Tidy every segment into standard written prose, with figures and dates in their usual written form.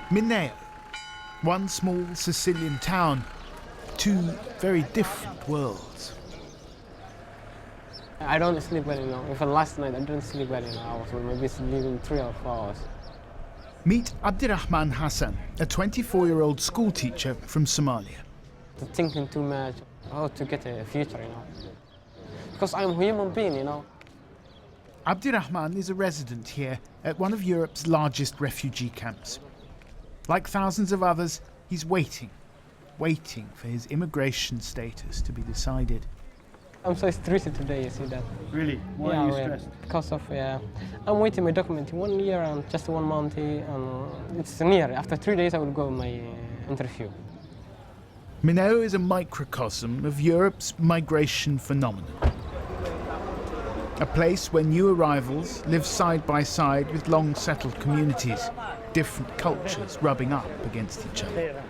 Mineo, one small Sicilian town, two very different worlds. I don't sleep well, Even last night I didn't sleep well, I was maybe sleeping 3 or 4 hours. Meet Abdurahman Hassan, a 24-year-old school teacher from Somalia. Thinking too much, how to get a future, Because I'm a human being, Abdurahman is a resident here at one of Europe's largest refugee camps. Like thousands of others, he's waiting for his immigration status to be decided. I'm so stressed today, you see that. Really? Why are you stressed? Because of, I'm waiting my document 1 year and just 1 month, and it's near. After 3 days I will go my interview. Mineo is a microcosm of Europe's migration phenomenon. A place where new arrivals live side by side with long-settled communities, different cultures rubbing up against each other.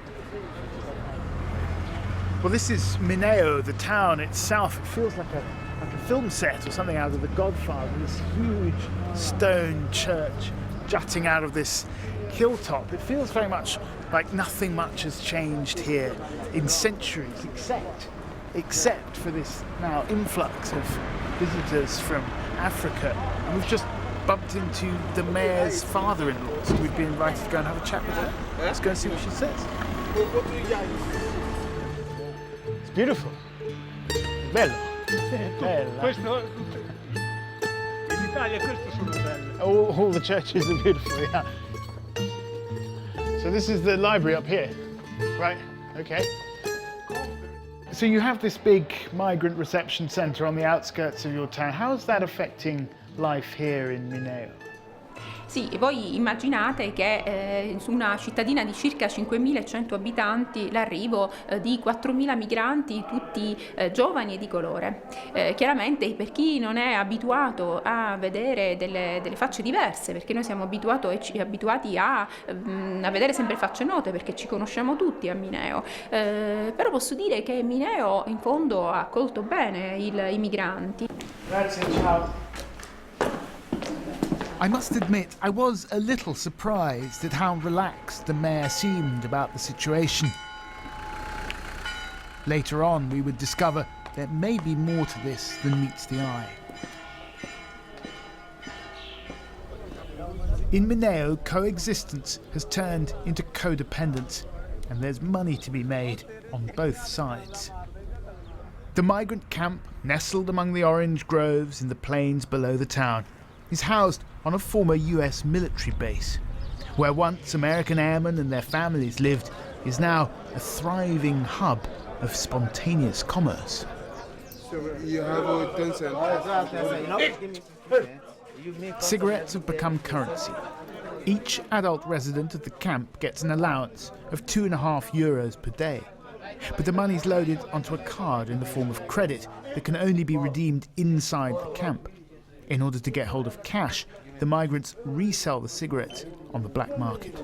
Well, this is Mineo, the town itself. It feels like a film set or something out of The Godfather. This huge stone church jutting out of this hilltop. It feels very much like nothing much has changed here in centuries, except for this now influx of visitors from Africa. And we've just bumped into the mayor's father-in-law, so we've been invited to go and have a chat with her. Let's go and see what she says. It's beautiful. Bello. Bella. In Italia questo sono bello. All the churches are beautiful, yeah. So this is the library up here, right? Okay. So you have this big migrant reception centre on the outskirts of your town. How is that affecting life here in Mineo? Sì, voi immaginate che su una cittadina di circa 5.100 abitanti l'arrivo di 4.000 migranti, tutti giovani e di colore. Chiaramente per chi non è abituato a vedere delle facce diverse, perché noi siamo abituati a vedere sempre facce note, perché ci conosciamo tutti a Mineo, però posso dire che Mineo in fondo ha accolto bene i migranti. Grazie, ciao. I must admit, I was a little surprised at how relaxed the mayor seemed about the situation. Later on, we would discover there may be more to this than meets the eye. In Mineo, coexistence has turned into codependence, and there's money to be made on both sides. The migrant camp, nestled among the orange groves in the plains below the town, is housed on a former US military base. Where once American airmen and their families lived is now a thriving hub of spontaneous commerce. So you have 10 cents. Cigarettes have become currency. Each adult resident of the camp gets an allowance of €2.50 per day. But the money's loaded onto a card in the form of credit that can only be redeemed inside the camp. In order to get hold of cash, the migrants resell the cigarettes on the black market.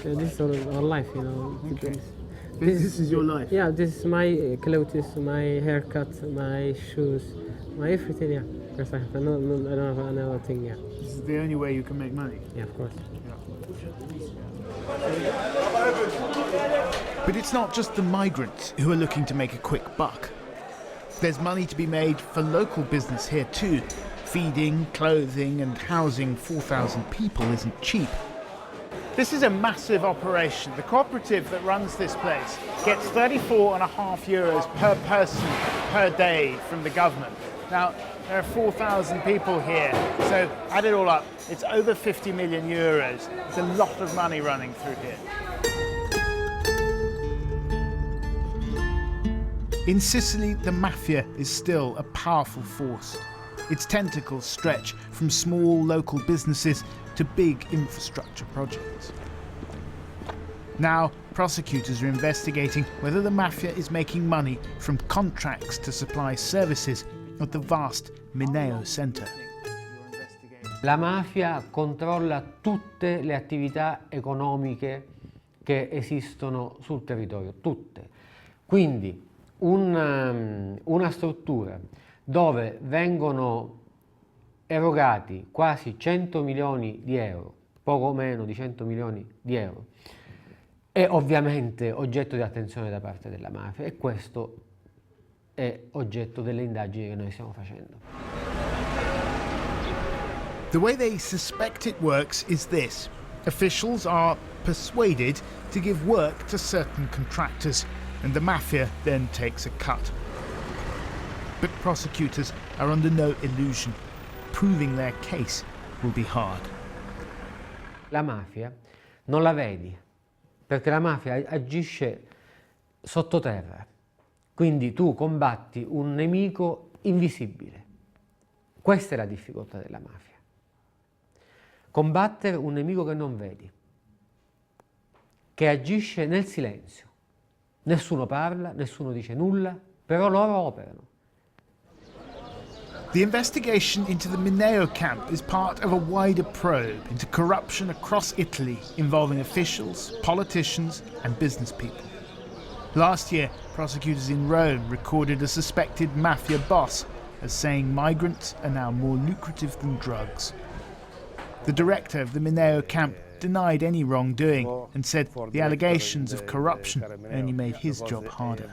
This is our life, Okay. This is your life? Yeah, this is my clothes, my haircut, my shoes, my everything, yeah. Because I don't have another thing, yeah. This is the only way you can make money? Yeah, of course. But it's not just the migrants who are looking to make a quick buck. There's money to be made for local business here too. Feeding, clothing and housing 4,000 people isn't cheap. This is a massive operation. The cooperative that runs this place gets €34.50 per person per day from the government. Now, there are 4,000 people here, so add it all up, it's over €50 million. It's a lot of money running through here. In Sicily, the Mafia is still a powerful force. Its tentacles stretch from small local businesses to big infrastructure projects. Now, prosecutors are investigating whether the Mafia is making money from contracts to supply services at the vast Mineo Center. La mafia controlla tutte le attività economiche che esistono sul territorio, tutte. Quindi una struttura dove vengono erogati quasi 100 milioni di euro poco meno di 100 milioni di euro, è ovviamente oggetto di attenzione da parte della mafia e questo è oggetto delle indagini che noi stiamo facendo. The way they suspect it works is this. Officials are persuaded to give work to certain contractors, and the mafia then takes a cut. But prosecutors are under no illusion. Proving their case will be hard. La mafia non la vedi, perché la mafia agisce sottoterra. Quindi tu combatti un nemico invisibile. Questa è la difficoltà della mafia. Combattere un nemico che non vedi, che agisce nel silenzio. Nessuno parla, nessuno dice nulla, però loro operano. The investigation into the Mineo camp is part of a wider probe into corruption across Italy involving officials, politicians and business people. Last year, prosecutors in Rome recorded a suspected mafia boss as saying migrants are now more lucrative than drugs. The director of the Mineo camp denied any wrongdoing and said the allegations of corruption only made his job harder.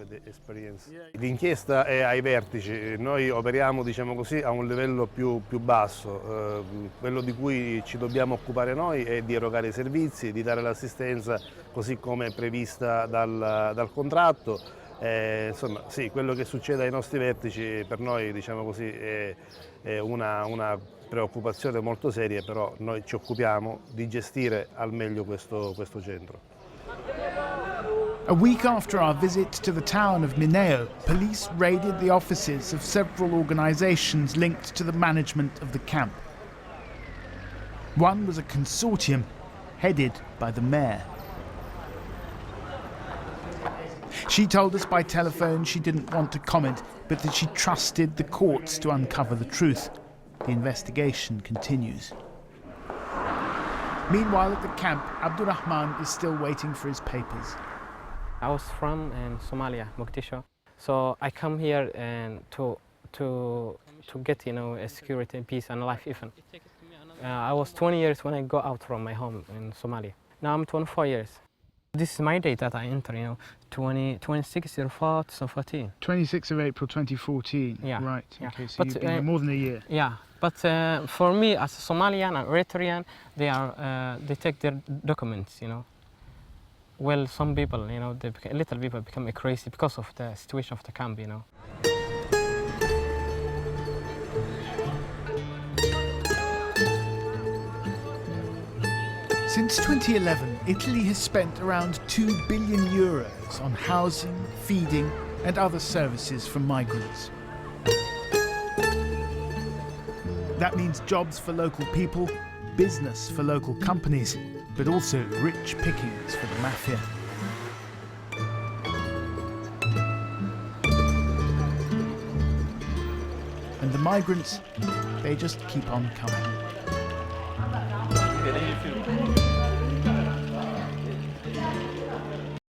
L'inchiesta è ai vertici, noi operiamo diciamo così, a un livello più basso, quello di cui ci dobbiamo occupare noi è di erogare i servizi, di dare l'assistenza così come prevista dal contratto. Insomma, sì, quello che succede ai nostri vertici per noi diciamo così, è una preoccupazione molto seria, però noi ci occupiamo di gestire al meglio questo centro. A week after our visit to the town of Mineo, police raided the offices of several organisations linked to the management of the camp. One was a consortium headed by the mayor. She told us by telephone she didn't want to comment, but that she trusted the courts to uncover the truth. The investigation continues. Meanwhile, at the camp, Abdurahman is still waiting for his papers. I was from Somalia, Mogadishu, so I come here and to get a security, peace, and life even. I was 20 years when I got out from my home in Somalia. Now I'm 24 years. This is my date that I enter, 26 year 2014. 26th of April 2014. Yeah. Right. Yeah. Okay, so But, you've been here more than a year. Yeah, but for me as a Somalian and Eritrean, they take their documents, Well, some people, little people become crazy because of the situation of the camp, Since 2011, Italy has spent around €2 billion on housing, feeding and other services for migrants. That means jobs for local people, business for local companies, but also rich pickings for the mafia. And the migrants, they just keep on coming.